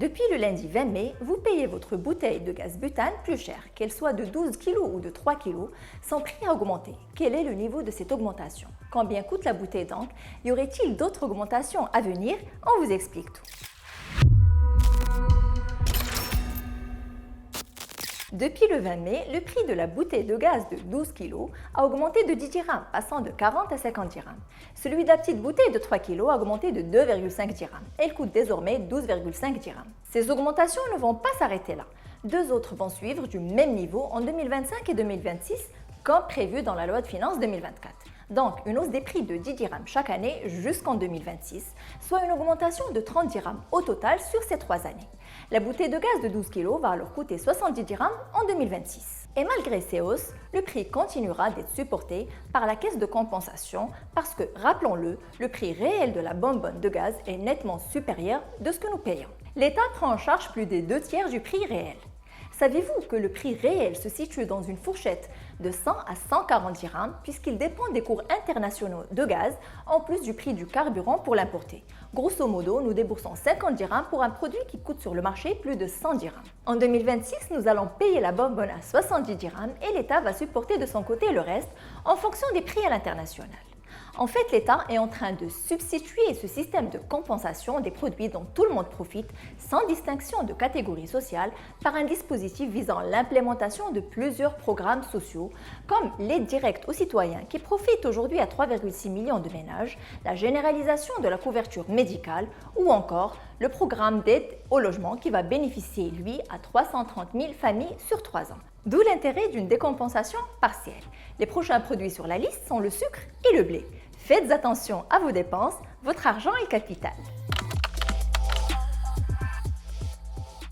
Depuis le lundi 20 mai, vous payez votre bouteille de gaz butane plus cher, qu'elle soit de 12 kg ou de 3 kg. Son prix a augmenté. Quel est le niveau de cette augmentation? Combien coûte la bouteille donc? Y aurait-il d'autres augmentations à venir? On vous explique tout. Depuis le 20 mai, le prix de la bouteille de gaz de 12 kg a augmenté de 10 dirhams, passant de 40 à 50 dirhams. Celui de la petite bouteille de 3 kg a augmenté de 2,5 dirhams. Elle coûte désormais 12,5 dirhams. Ces augmentations ne vont pas s'arrêter là. Deux autres vont suivre du même niveau en 2025 et 2026, comme prévu dans la loi de finances 2024. Donc, une hausse des prix de 10 dirhams chaque année jusqu'en 2026, soit une augmentation de 30 dirhams au total sur ces 3 années. La bouteille de gaz de 12 kg va alors coûter 70 dirhams en 2026. Et malgré ces hausses, le prix continuera d'être supporté par la caisse de compensation parce que, rappelons-le, le prix réel de la bonbonne de gaz est nettement supérieur de ce que nous payons. L'État prend en charge plus des 2/3 du prix réel. Savez-vous que le prix réel se situe dans une fourchette de 100 à 140 dirhams puisqu'il dépend des cours internationaux de gaz en plus du prix du carburant pour l'importer. Grosso modo, nous déboursons 50 dirhams pour un produit qui coûte sur le marché plus de 100 dirhams. En 2026, nous allons payer la bonbonne à 70 dirhams et l'État va supporter de son côté le reste en fonction des prix à l'international. En fait, l'État est en train de substituer ce système de compensation des produits dont tout le monde profite, sans distinction de catégorie sociale, par un dispositif visant l'implémentation de plusieurs programmes sociaux, comme l'aide directe aux citoyens qui profite aujourd'hui à 3,6 millions de ménages, la généralisation de la couverture médicale ou encore le programme d'aide au logement qui va bénéficier, lui, à 330 000 familles sur 3 ans. D'où l'intérêt d'une décompensation partielle. Les prochains produits sur la liste sont le sucre et le blé. Faites attention à vos dépenses, votre argent est capital.